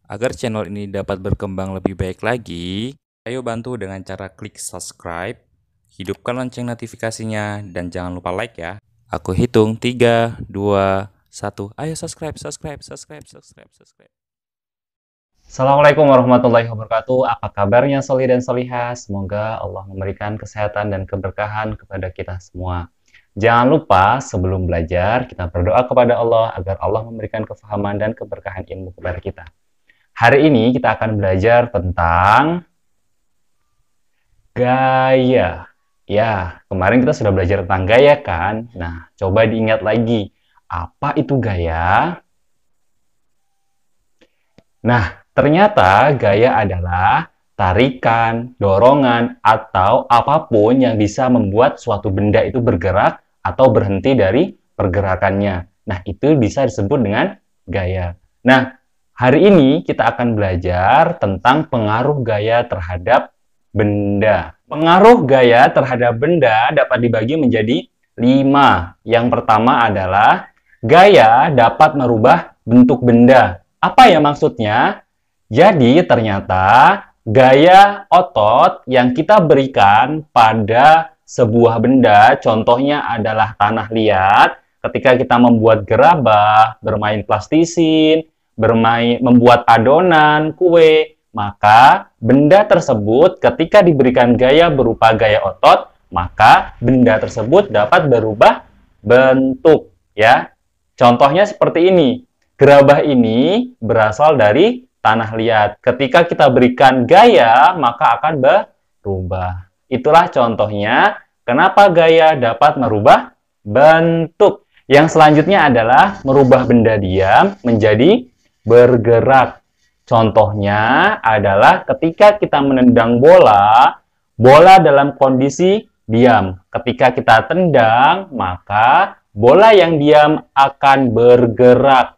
Agar channel ini dapat berkembang lebih baik lagi, ayo bantu dengan cara klik subscribe, hidupkan lonceng notifikasinya, dan jangan lupa like ya. Aku hitung 3, 2, 1. Ayo subscribe, subscribe, subscribe, subscribe, subscribe. Assalamualaikum warahmatullahi wabarakatuh. Apa kabarnya Soli dan Solihah? Semoga Allah memberikan kesehatan dan keberkahan kepada kita semua. Jangan lupa sebelum belajar kita berdoa kepada Allah agar Allah memberikan kefahaman dan keberkahan ilmu kepada kita. Hari ini kita akan belajar tentang gaya. Ya, kemarin kita sudah belajar tentang gaya kan? Nah, coba diingat lagi. Apa itu gaya? Nah, ternyata gaya adalah tarikan, dorongan, atau apapun yang bisa membuat suatu benda itu bergerak atau berhenti dari pergerakannya. Nah, itu bisa disebut dengan gaya. Nah, hari ini kita akan belajar tentang pengaruh gaya terhadap benda. Pengaruh gaya terhadap benda dapat dibagi menjadi 5. Yang pertama adalah gaya dapat merubah bentuk benda. Apa ya maksudnya? Jadi ternyata gaya otot yang kita berikan pada sebuah benda, contohnya adalah tanah liat, ketika kita membuat gerabah, bermain plastisin, membuat adonan, kue, maka benda tersebut ketika diberikan gaya berupa gaya otot, maka benda tersebut dapat berubah bentuk, ya. Contohnya seperti ini. Gerabah ini berasal dari tanah liat. Ketika kita berikan gaya, maka akan berubah. Itulah contohnya kenapa gaya dapat merubah bentuk. Yang selanjutnya adalah merubah benda diam menjadi bergerak. Contohnya adalah ketika kita menendang bola, bola dalam kondisi diam. Ketika kita tendang, maka bola yang diam akan bergerak.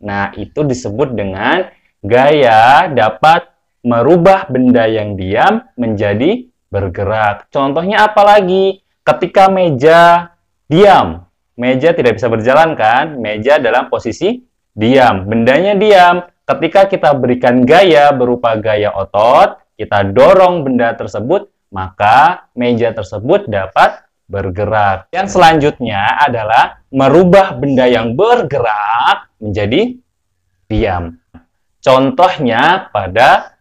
Nah, itu disebut dengan gaya dapat merubah benda yang diam menjadi bergerak. Contohnya apa lagi? Ketika meja diam, meja tidak bisa berjalan kan? Meja dalam posisi diam, bendanya diam. Ketika kita berikan gaya berupa gaya otot, kita dorong benda tersebut, maka meja tersebut dapat bergerak. Yang selanjutnya adalah merubah benda yang bergerak menjadi diam. Contohnya pada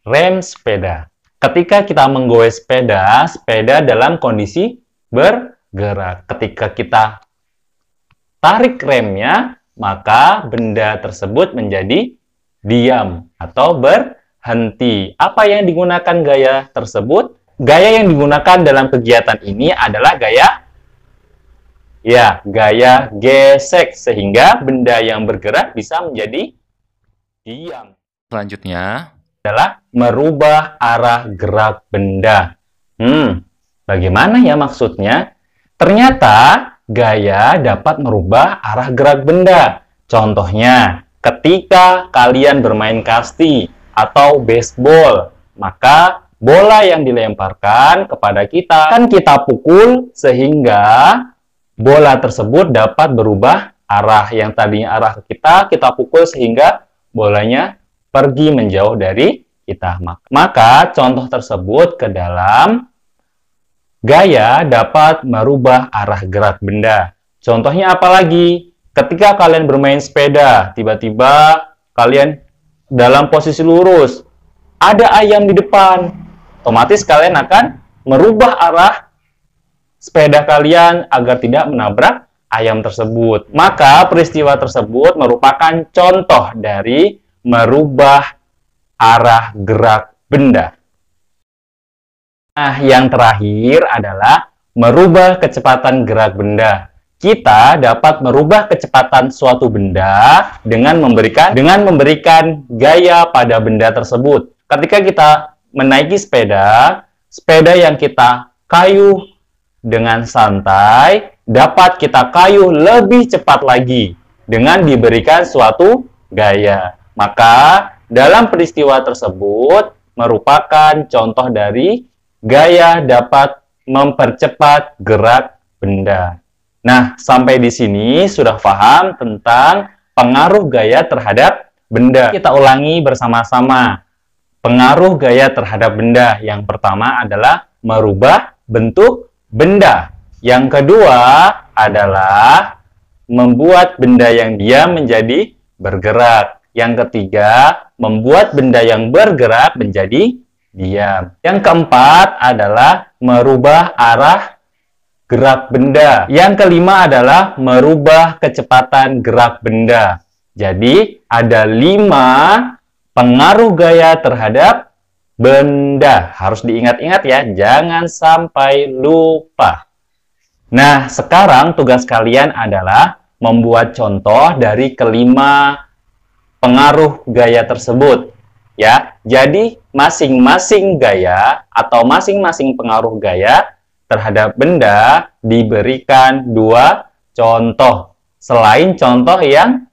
rem sepeda. Ketika kita menggoes sepeda, sepeda dalam kondisi bergerak. Ketika kita tarik remnya, maka benda tersebut menjadi diam atau berhenti. Apa yang digunakan gaya tersebut? Gaya yang digunakan dalam kegiatan ini adalah gaya gesek, sehingga benda yang bergerak bisa menjadi diam. Selanjutnya Adalah merubah arah gerak benda. Bagaimana ya maksudnya? Ternyata gaya dapat merubah arah gerak benda. Contohnya, ketika kalian bermain kasti atau baseball, maka bola yang dilemparkan kepada kita kan kita pukul sehingga bola tersebut dapat berubah arah. Yang tadinya arah ke kita pukul sehingga bolanya pergi menjauh dari kita. Maka contoh tersebut ke dalam gaya dapat merubah arah gerak benda. Contohnya apa lagi? Ketika kalian bermain sepeda, tiba-tiba kalian dalam posisi lurus, ada ayam di depan. Otomatis kalian akan merubah arah sepeda kalian agar tidak menabrak ayam tersebut. Maka peristiwa tersebut merupakan contoh dari merubah arah gerak benda. Nah, yang terakhir adalah merubah kecepatan gerak benda. Kita dapat merubah kecepatan suatu benda dengan memberikan gaya pada benda tersebut. Ketika kita menaiki sepeda, sepeda yang kita kayuh dengan santai dapat kita kayuh lebih cepat lagi dengan diberikan suatu gaya. Maka dalam peristiwa tersebut merupakan contoh dari gaya dapat mempercepat gerak benda. Nah, sampai di sini sudah paham tentang pengaruh gaya terhadap benda. Kita ulangi bersama-sama. Pengaruh gaya terhadap benda. Yang pertama adalah merubah bentuk benda. Yang kedua adalah membuat benda yang diam menjadi bergerak. Yang ketiga, membuat benda yang bergerak menjadi diam. Yang keempat adalah merubah arah gerak benda. Yang kelima adalah merubah kecepatan gerak benda. Jadi, ada 5 pengaruh gaya terhadap benda. Harus diingat-ingat ya, jangan sampai lupa. Nah, sekarang tugas kalian adalah membuat contoh dari kelima pengaruh gaya tersebut. Ya, jadi masing-masing gaya atau masing-masing pengaruh gaya terhadap benda diberikan 2 contoh. Selain contoh yang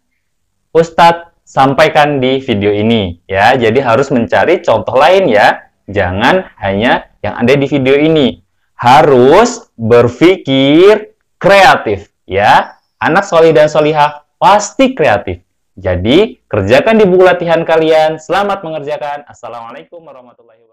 Ustadz sampaikan di video ini ya. Jadi harus mencari contoh lain ya. Jangan hanya yang ada di video ini. Harus berpikir kreatif ya. Anak solih dan solihah pasti kreatif. Jadi kerjakan di buku latihan kalian. Selamat mengerjakan. Assalamualaikum warahmatullahi wabarakatuh.